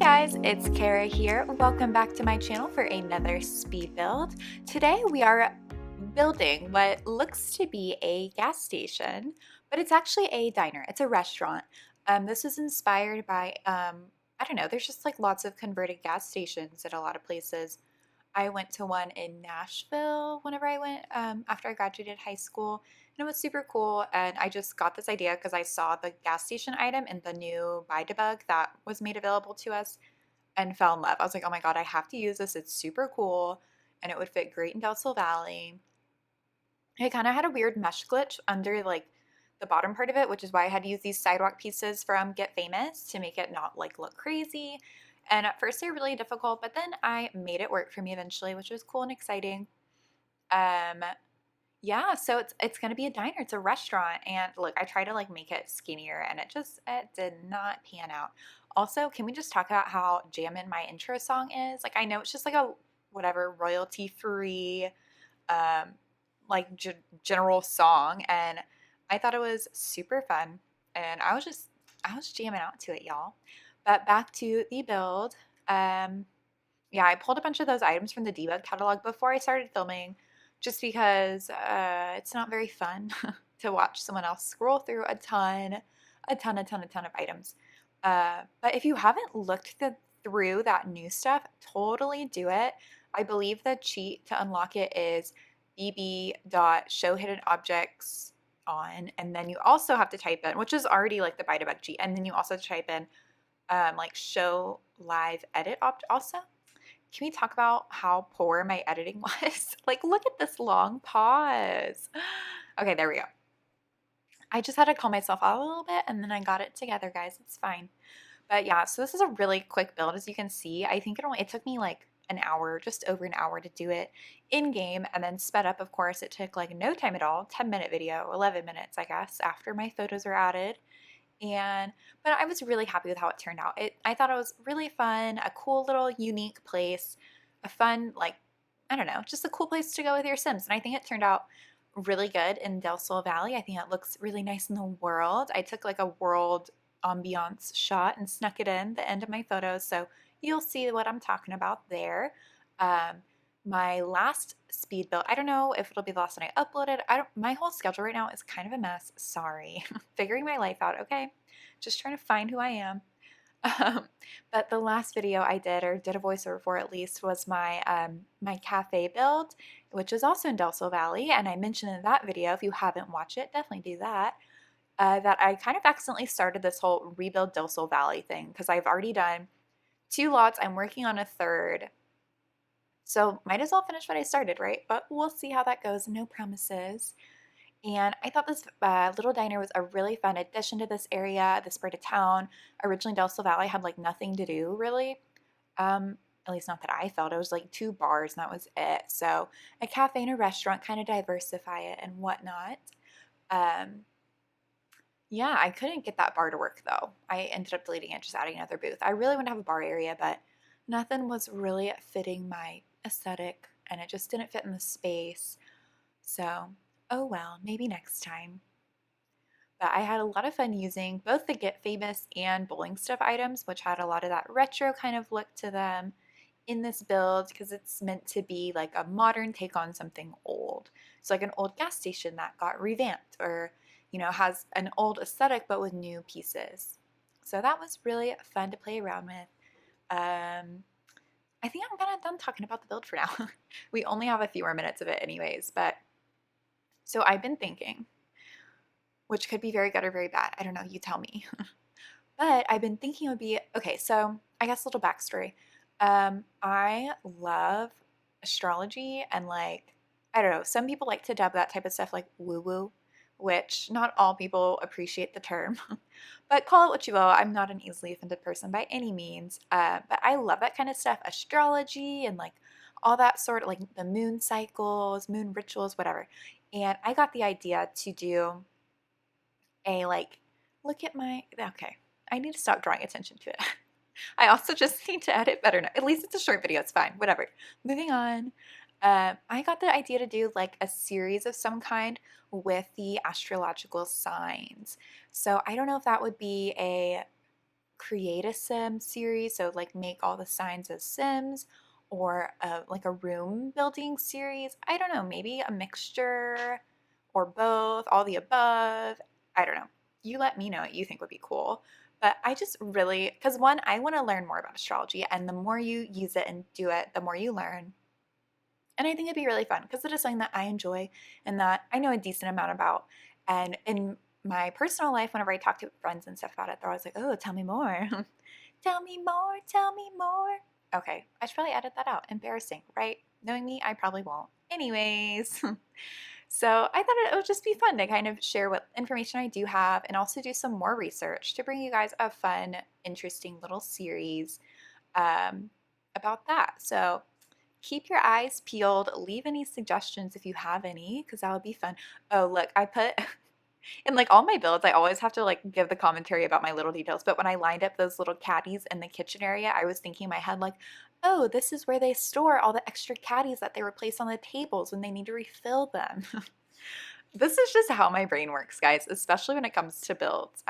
Guys, it's Kara here. Welcome back to my channel for another speed build. Today we are building what looks to be a gas station, but it's actually a diner. It's a restaurant. This is inspired by, I don't know, there's just like lots of converted gas stations at a lot of places. I went to one in Nashville whenever I went after I graduated high school, and it was super cool. And I just got this idea because I saw the gas station item in the new Buy Debug that was made available to us and fell in love. I was like, oh my God, I have to use this. It's super cool and it would fit great in Del Sol Valley. It kind of had a weird mesh glitch under like the bottom part of it, which is why I had to use these sidewalk pieces from Get Famous to make it not like look crazy. And at first they were really difficult, but then I made it work for me eventually, which was cool and exciting. Um, yeah, so it's gonna be a diner. It's a restaurant, and look, I tried to like make it skinnier, and it did not pan out. Also, can we just talk about how jammin' my intro song is? Like, I know it's just like a whatever royalty free, um, like general song, and I thought it was super fun, and I was jamming out to it, y'all. But back to the build. Um, yeah, I pulled a bunch of those items from the debug catalog before I started filming, just because it's not very fun to watch someone else scroll through a ton of items. But if you haven't looked through that new stuff, totally do it. I believe the cheat to unlock it is bb.show hidden objects on, and then you also have to type in, which is already like the Bite cheat, and then you also type in like show live edit opt also. Can we talk about how poor my editing was? Like, look at this long pause. Okay, there we go. I just had to call myself out a little bit and then I got it together, guys. It's fine. But yeah, so this is a really quick build. As you can see, I think it took me like an hour, just over an hour to do it in game, and then sped up, of course, it took like no time at all. 10-minute video, 11 minutes, I guess, after my photos are added. But I was really happy with how it turned out. I thought it was really fun, a cool little unique place, a fun, like, I don't know, just a cool place to go with your Sims. And I think it turned out really good in Del Sol Valley. I think it looks really nice in the world. I took like a world ambiance shot and snuck it in the end of my photos, so you'll see what I'm talking about there. Um, my last speed build, I don't know if it'll be the last one I uploaded. My whole schedule right now is kind of a mess. Sorry. Figuring my life out, okay? Just trying to find who I am. Um, but the last video I did, or did a voiceover for at least, was my cafe build, which is also in Del Sol Valley. And I mentioned in that video, if you haven't watched it, definitely do that. That I kind of accidentally started this whole rebuild Del Sol Valley thing because I've already done 2 lots. I'm working on a third. So might as well finish what I started, right? But we'll see how that goes. No promises. And I thought this little diner was a really fun addition to this area, this part of town. Originally, Del Sol Valley had like nothing to do really. At least not that I felt. It was like 2 bars and that was it. So a cafe and a restaurant, kind of diversify it and whatnot. Um, yeah, I couldn't get that bar to work though. I ended up deleting it, just adding another booth. I really want to have a bar area, but nothing was really fitting my aesthetic and it just didn't fit in the space. So, oh well, maybe next time. But I had a lot of fun using both the Get Famous and Bowling Stuff items, which had a lot of that retro kind of look to them in this build because it's meant to be like a modern take on something old. It's like an old gas station that got revamped or, has an old aesthetic but with new pieces. So that was really fun to play around with. I think I'm kind of done talking about the build for now. We only have a few more minutes of it anyways, but so I've been thinking, which could be very good or very bad. I don't know, you tell me. But I've been thinking it would be, okay, so I guess a little backstory. I love astrology and like, I don't know, some people like to dub that type of stuff like woo-woo, which not all people appreciate the term, but call it what you will. I'm not an easily offended person by any means, but I love that kind of stuff, astrology and like all that sort of like the moon cycles, moon rituals, whatever. And I got the idea to do a like, look at my, okay, I need to stop drawing attention to it. I also just need to edit better now. At least it's a short video, it's fine, whatever. Moving on. I got the idea to do like a series of some kind with the astrological signs. So I don't know if that would be a create a sim series, so like make all the signs as sims, or like a room building series. I don't know, maybe a mixture or both, all the above. I don't know. You let me know what you think would be cool. But I just really, because one, I want to learn more about astrology, and the more you use it and do it, the more you learn. And I think it'd be really fun because it is something that I enjoy and that I know a decent amount about. And in my personal life, whenever I talk to friends and stuff about it, they're always like, oh, tell me more. Tell me more, tell me more. Okay, I should probably edit that out. Embarrassing, right? Knowing me, I probably won't. Anyways, so I thought it would just be fun to kind of share what information I do have and also do some more research to bring you guys a fun, interesting little series about that. So keep your eyes peeled. Leave any suggestions if you have any, because that would be fun. Oh, look, I put in like all my builds, I always have to like give the commentary about my little details. But when I lined up those little caddies in the kitchen area, I was thinking in my head like, oh, this is where they store all the extra caddies that they replace on the tables when they need to refill them. This is just how my brain works, guys, especially when it comes to builds.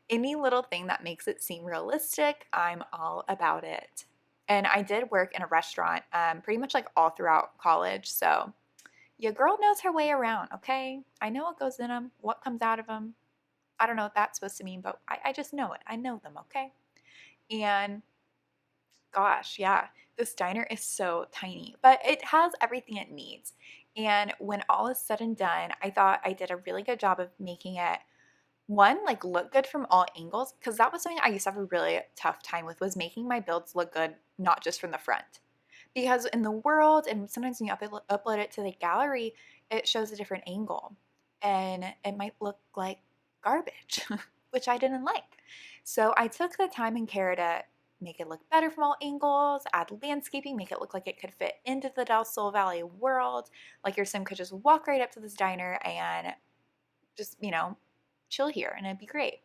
Any little thing that makes it seem realistic, I'm all about it. And I did work in a restaurant pretty much like all throughout college. So your girl knows her way around, okay? I know what goes in them, what comes out of them. I don't know what that's supposed to mean, but I just know it. I know them, okay? And gosh, yeah, this diner is so tiny, but it has everything it needs. And when all is said and done, I thought I did a really good job of making it one, like look good from all angles, because that was something I used to have a really tough time with, was making my builds look good, not just from the front. Because in the world, and sometimes when you upload it to the gallery, it shows a different angle and it might look like garbage, which I didn't like. So I took the time and care to make it look better from all angles, add landscaping, make it look like it could fit into the Del Sol Valley world. Like your sim could just walk right up to this diner and just, chill here and it'd be great.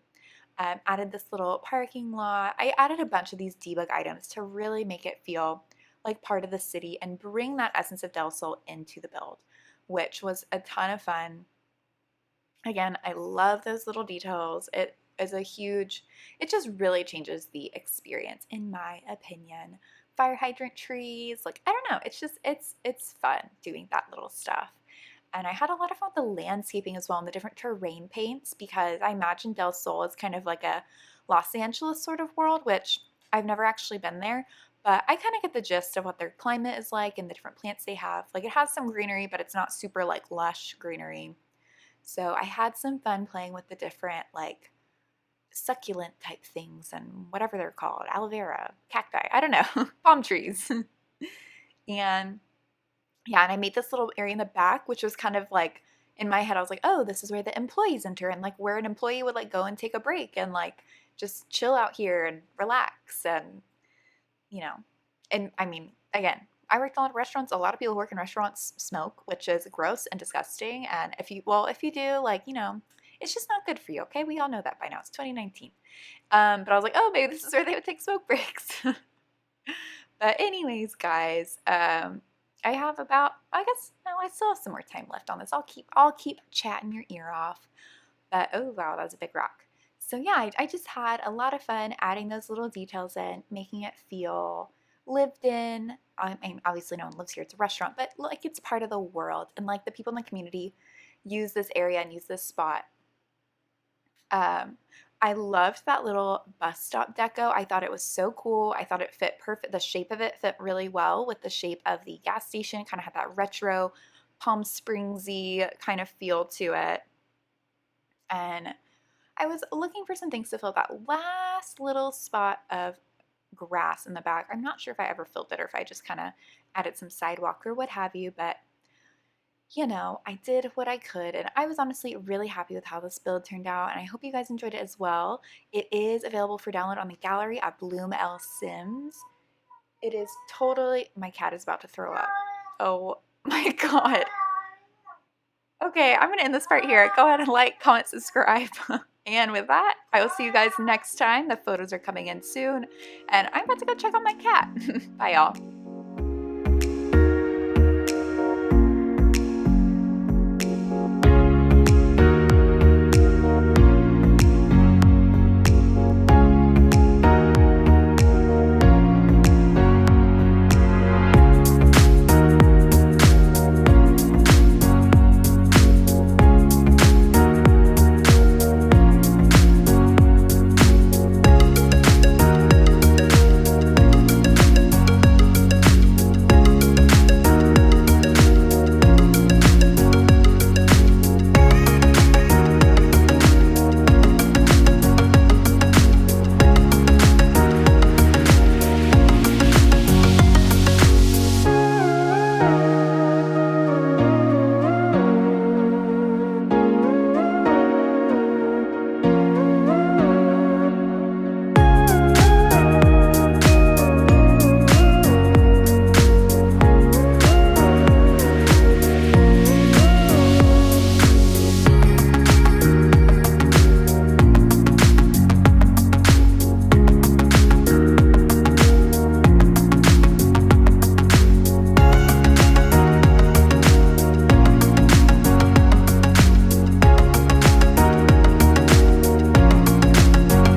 Added this little parking lot. I added a bunch of these debug items to really make it feel like part of the city and bring that essence of Del Sol into the build, which was a ton of fun. Again, I love those little details. It just really changes the experience, in my opinion. Fire hydrant trees, like, I don't know, it's fun doing that little stuff. And I had a lot of fun with the landscaping as well and the different terrain paints, because I imagine Del Sol is kind of like a Los Angeles sort of world, which I've never actually been there, but I kind of get the gist of what their climate is like and the different plants they have. Like it has some greenery, but it's not super like lush greenery. So I had some fun playing with the different like succulent type things and whatever they're called, aloe vera, cacti, I don't know, palm trees. And yeah, and I made this little area in the back, which was kind of like, in my head, I was like, oh, this is where the employees enter, and like where an employee would like go and take a break and like just chill out here and relax. And, you know, and I mean, again, I worked in a lot of restaurants. A lot of people who work in restaurants smoke, which is gross and disgusting. And if you do, like, it's just not good for you. Okay. We all know that by now. It's 2019. But I was like, oh, maybe this is where they would take smoke breaks. But anyways, guys, I have about, I guess, no, I still have some more time left on this. I'll keep chatting your ear off. But oh wow, that was a big rock. So yeah, I just had a lot of fun adding those little details in, making it feel lived in. I mean, obviously no one lives here, it's a restaurant, but like it's part of the world. And like the people in the community use this area and use this spot. I loved that little bus stop deco. I thought it was so cool. I thought it fit perfect. The shape of it fit really well with the shape of the gas station. Kind of had that retro Palm Springsy kind of feel to it. And I was looking for some things to fill that last little spot of grass in the back. I'm not sure if I ever filled it or if I just kind of added some sidewalk or what have you, but I did what I could, and I was honestly really happy with how this build turned out, and I hope you guys enjoyed it as well. It is available for download on the gallery at BloomelleSims. It is totally, my cat is about to throw up. Oh my God. Okay, I'm going to end this part here. Go ahead and like, comment, subscribe. And with that, I will see you guys next time. The photos are coming in soon, and I'm about to go check on my cat. Bye, y'all.